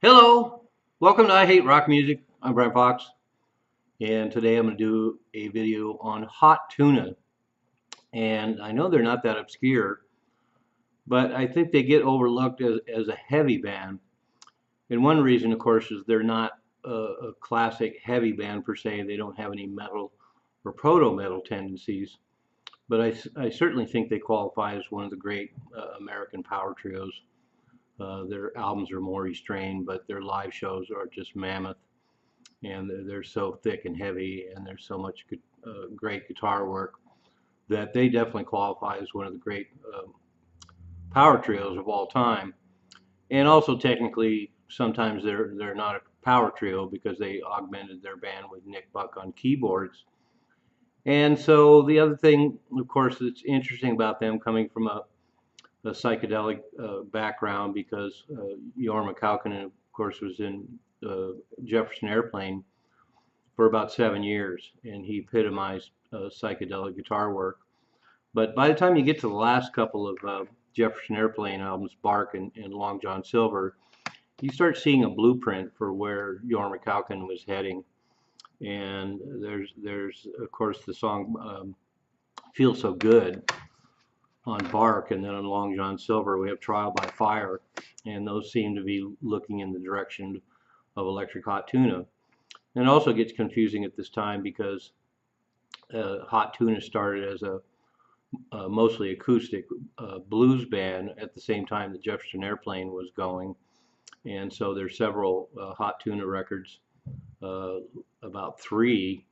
Hello, welcome to I Hate Rock Music. I'm Brent Fox, and today I'm going to do a video on Hot Tuna. And I know they're not that obscure, but I think they get overlooked as a heavy band. And one reason, of course, is they're not a classic heavy band per se. They don't have any metal or proto-metal tendencies. But I certainly think they qualify as one of the great American power trios. Their albums are more restrained, but their live shows are just mammoth. And they're so thick and heavy, and there's so much great guitar work that they definitely qualify as one of the great power trios of all time. And also technically, sometimes they're not a power trio because they augmented their band with Nick Buck on keyboards. And so the other thing, of course, that's interesting about them coming from a psychedelic background because Jorma Kaukonen, of course, was in Jefferson Airplane for about 7 years, and he epitomized psychedelic guitar work. But by the time you get to the last couple of Jefferson Airplane albums, Bark and Long John Silver, you start seeing a blueprint for where Jorma Kaukonen was heading. And there's of course the song "Feel So Good" on Bark, and then on Long John Silver we have Trial by Fire, and those seem to be looking in the direction of Electric Hot Tuna. And it also gets confusing at this time because Hot Tuna started as a mostly acoustic blues band at the same time the Jefferson Airplane was going, and so there's several Hot Tuna records, about three,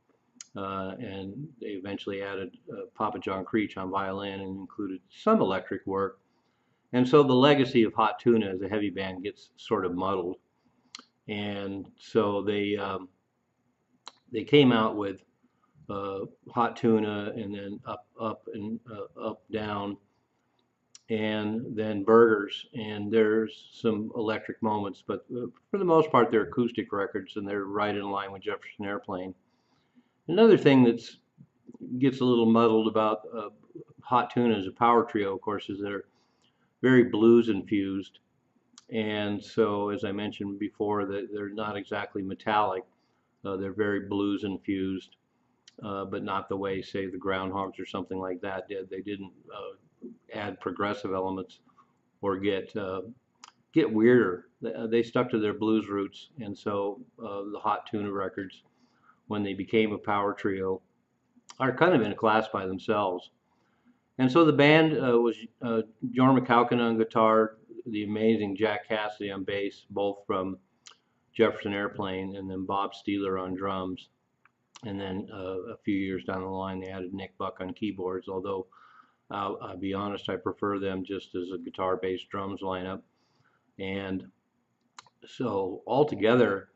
and they eventually added Papa John Creech on violin and included some electric work. And so the legacy of Hot Tuna as a heavy band gets sort of muddled. And so they came out with Hot Tuna, and then up and up down, and then Burgers. And there's some electric moments, but for the most part they're acoustic records, and they're right in line with Jefferson Airplane. Another thing that gets a little muddled about Hot Tuna as a power trio, of course, is they're very blues infused. And so, as I mentioned before, that they're not exactly metallic. They're very blues infused, but not the way, say, the Groundhogs or something like that did. They didn't add progressive elements or get weirder. They stuck to their blues roots, and so the Hot Tuna records, when they became a power trio, are kind of in a class by themselves. And so the band was Jorma Kaukonen on guitar, the amazing Jack Cassidy on bass, both from Jefferson Airplane, and then Bob Steeler on drums. And then a few years down the line, they added Nick Buck on keyboards, although I'll be honest, I prefer them just as a guitar, bass, drums lineup. And so altogether,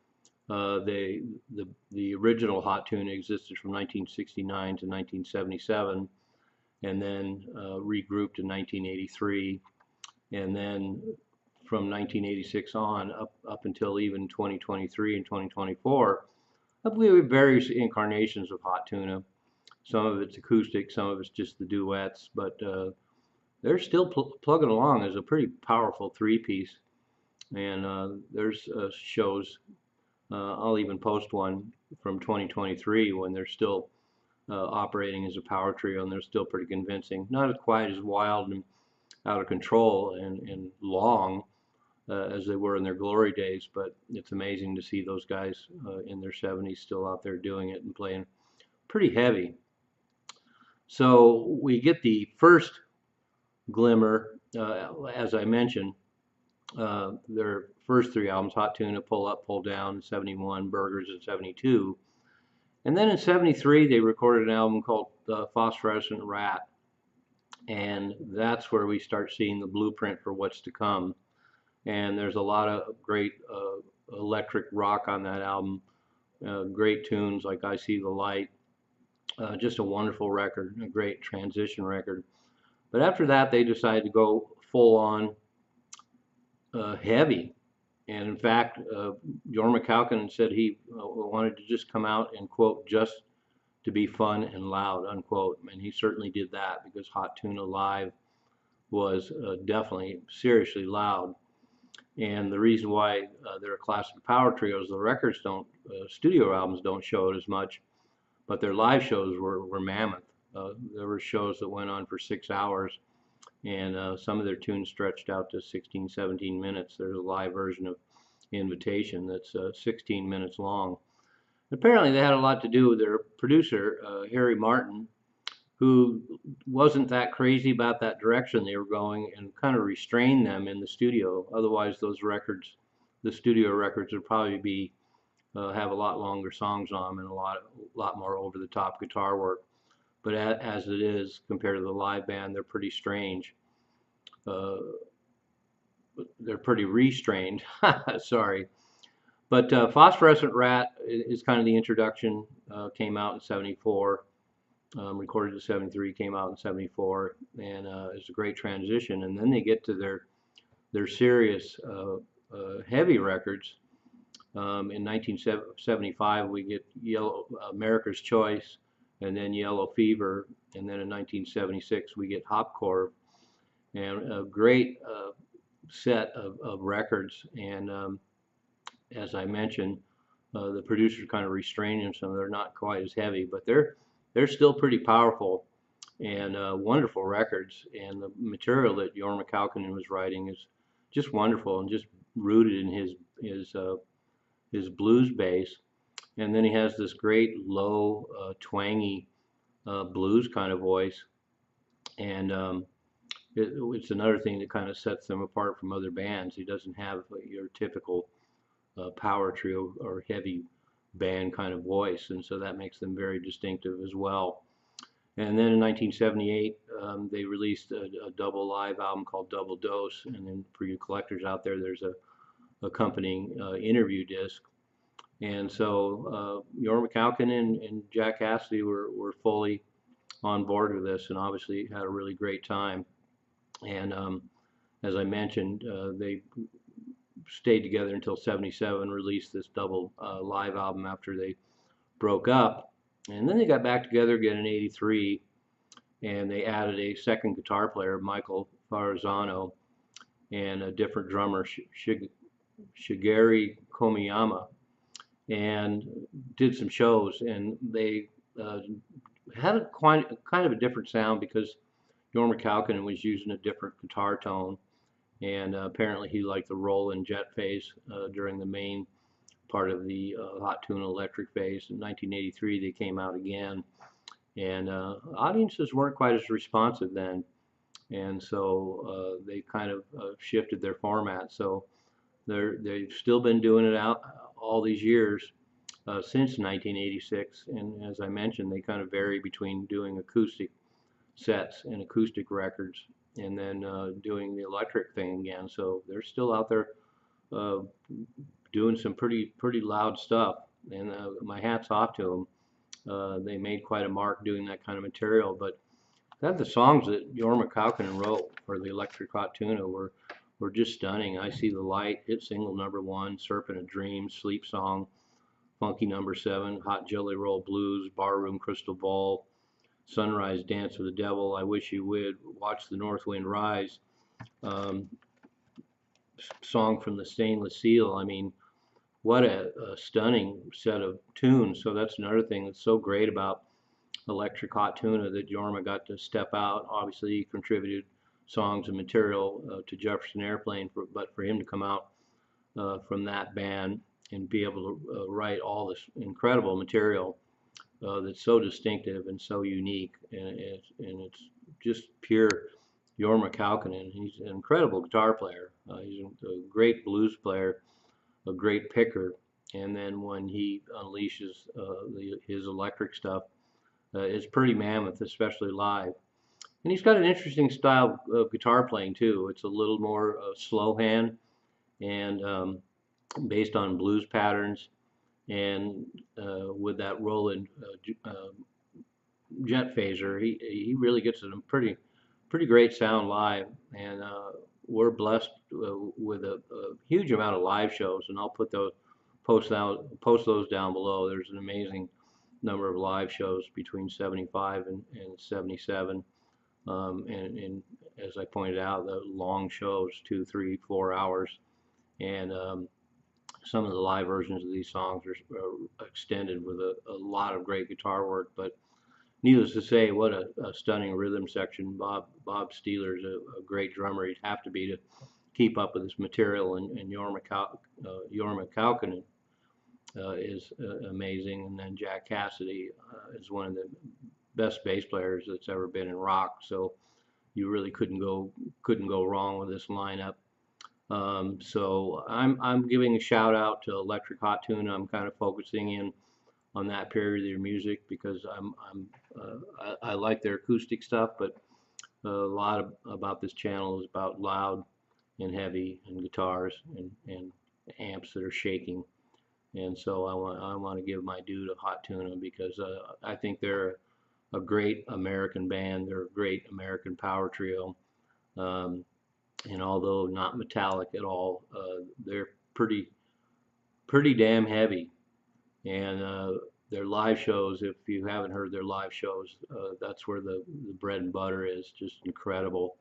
the original Hot Tuna existed from 1969 to 1977, and then regrouped in 1983, and then from 1986 on up until even 2023 and 2024, I believe we have various incarnations of Hot Tuna. Some of it's acoustic, some of it's just the duets, but they're still plugging along as a pretty powerful three-piece. And there's shows. I'll even post one from 2023 when they're still operating as a power trio, and they're still pretty convincing. Not quite as wild and out of control and long as they were in their glory days, but it's amazing to see those guys in their 70s still out there doing it and playing pretty heavy. So we get the first glimmer, as I mentioned, their first three albums, Hot Tuna, Pull Up, Pull Down in 71, Burgers in 72. And then in 73, they recorded an album called Phosphorescent Rat. And that's where we start seeing the blueprint for what's to come. And there's a lot of great electric rock on that album, great tunes like I See the Light. Just a wonderful record, a great transition record. But after that, they decided to go full on heavy. And in fact, Jorma Kaukonen said he wanted to just come out and, quote, just to be fun and loud, unquote. And he certainly did that, because Hot Tuna live was definitely seriously loud. And the reason why they're a classic power trio is the records don't, studio albums don't show it as much, but their live shows were mammoth. There were shows that went on for 6 hours, and some of their tunes stretched out to 16, 17 minutes. There's a live version of Invitation that's 16 minutes long. Apparently, they had a lot to do with their producer, Harry Martin, who wasn't that crazy about that direction they were going and kind of restrained them in the studio. Otherwise, those records, the studio records, would probably be have a lot longer songs on them and a lot more over the top guitar work. But as it is compared to the live band, they're pretty strange. Uh, they're pretty restrained. Sorry. But Phosphorescent Rat is kind of the introduction. Came out in '74, recorded in '73, came out in '74, and it's a great transition. And then they get to their serious heavy records. In 1975, we get America's Choice, and then Yellow Fever, and then in 1976 we get Hopcore, and a great set of records. And as I mentioned, the producers kind of restraining them, so they're not quite as heavy, but they're still pretty powerful and wonderful records. And the material that Jorma Kaukonen was writing is just wonderful and just rooted in his blues bass. And then he has this great low, twangy blues kind of voice, and it's another thing that kind of sets them apart from other bands. He doesn't have your typical power trio or heavy band kind of voice, and so that makes them very distinctive as well. And then in 1978, they released a double live album called Double Dose, and then for you collectors out there, there's a accompanying interview disc. And so Jorma Kaukonen and Jack Cassidy were fully on board with this, and obviously had a really great time. And as I mentioned, they stayed together until '77, released this double live album after they broke up. And then they got back together again in '83, and they added a second guitar player, Michael Farzano, and a different drummer, Shigeru Komiyama, and did some shows. And they had a kind of a different sound because Jorma Kaukonen was using a different guitar tone, and apparently he liked the roll-in jet phase during the main part of the Hot Tuna electric phase. In 1983, they came out again, and audiences weren't quite as responsive then, and so they kind of shifted their format. So they've still been doing it out all these years since 1986, and as I mentioned, they kind of vary between doing acoustic sets and acoustic records, and then doing the electric thing again. So they're still out there doing some pretty loud stuff, and my hat's off to them. They made quite a mark doing that kind of material. But the songs that Jorma Kaukonen wrote for the Electric Hot Tuna were just stunning. I See the Light, hit single #1, Serpent of Dreams, Sleep Song, Funky #7, Hot Jelly Roll Blues, Barroom Crystal Ball, Sunrise Dance with the Devil, I Wish You Would, Watch the North Wind Rise, song from the Stainless Seal. I mean, what a stunning set of tunes. So that's another thing that's so great about Electric Hot Tuna, that Jorma got to step out. Obviously, he contributed songs and material to Jefferson Airplane, but for him to come out from that band and be able to write all this incredible material that's so distinctive and so unique, and it's just pure Jorma Kaukonen. He's an incredible guitar player. He's a great blues player, a great picker, and then when he unleashes his electric stuff, it's pretty mammoth, especially live. And he's got an interesting style of guitar playing too. It's a little more slow hand and based on blues patterns, and with that rolling jet phaser, he really gets a pretty great sound live. And we're blessed with a huge amount of live shows, and I'll post those down below. There's an amazing number of live shows between '75 and '77, and as I pointed out, the long shows, 2, 3, 4 hours, And some of the live versions of these songs are extended with a lot of great guitar work. But needless to say, what a stunning rhythm section. Bob Steeler's a great drummer. He'd have to be to keep up with this material. And Jorma Kaukonen is amazing. And then Jack Cassidy is one of the best bass players that's ever been in rock. So you really couldn't go wrong with this lineup. So I'm giving a shout out to Electric Hot Tuna. I'm kind of focusing in on that period of their music because I like their acoustic stuff, but a lot about this channel is about loud and heavy and guitars and amps that are shaking. And so I want to give my due to Hot Tuna because I think they're a great American band. They're a great American power trio. Um, and although not metallic at all, they're pretty damn heavy. And their live shows, if you haven't heard their live shows, that's where the bread and butter is. Just incredible.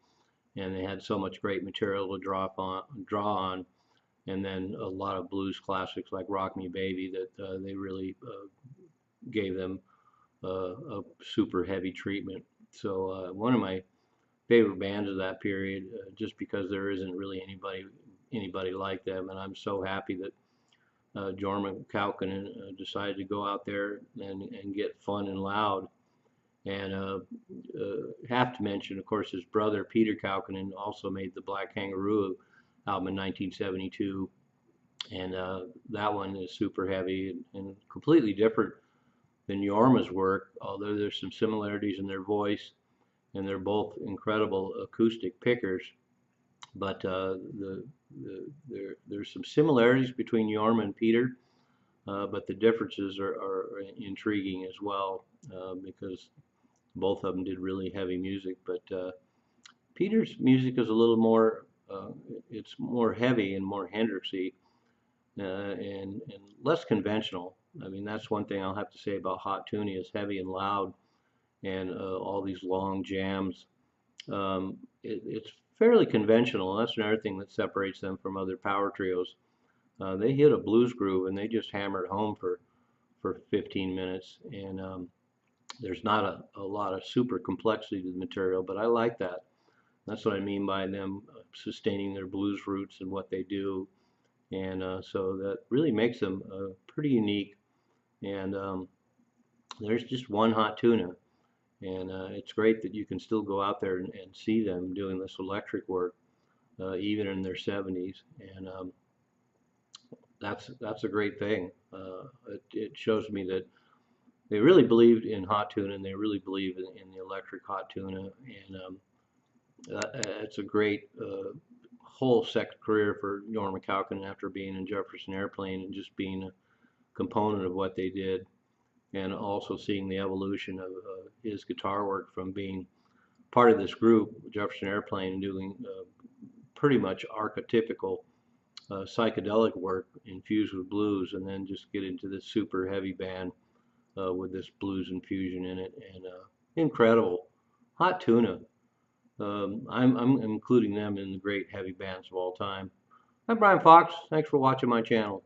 And they had so much great material to draw on, and then a lot of blues classics like "Rock Me Baby" that they really gave them a super heavy treatment. So one of my favorite bands of that period, just because there isn't really anybody like them, and I'm so happy that Jorma Kaukonen decided to go out there and get fun and loud. And have to mention, of course, his brother Peter Kaukonen also made the Black Kangaroo album in 1972, and that one is super heavy and completely different than Jorma's work, although there's some similarities in their voice, and they're both incredible acoustic pickers. But there's some similarities between Jorma and Peter, but the differences are intriguing as well because both of them did really heavy music. But Peter's music is a little more, it's more heavy and more Hendrixy and less conventional. I mean, that's one thing I'll have to say about Hot Tuna is heavy and loud and all these long jams. It's fairly conventional. That's another thing that separates them from other power trios. They hit a blues groove and they just hammer it home for 15 minutes. And there's not a lot of super complexity to the material, but I like that. That's what I mean by them sustaining their blues roots and what they do. And so that really makes them pretty unique. And there's just one Hot Tuna. And it's great that you can still go out there and see them doing this electric work, even in their 70s. And that's a great thing. It shows me that they really believed in Hot Tuna and they really believe in the electric Hot Tuna. And it's a great whole second career for Jorma Kaukonen after being in Jefferson Airplane and just being a component of what they did, and also seeing the evolution of his guitar work from being part of this group, Jefferson Airplane, and doing pretty much archetypical psychedelic work infused with blues, and then just get into this super heavy band with this blues infusion in it, and incredible. Hot Tuna. I'm including them in the great heavy bands of all time. I'm Brian Fox. Thanks for watching my channel.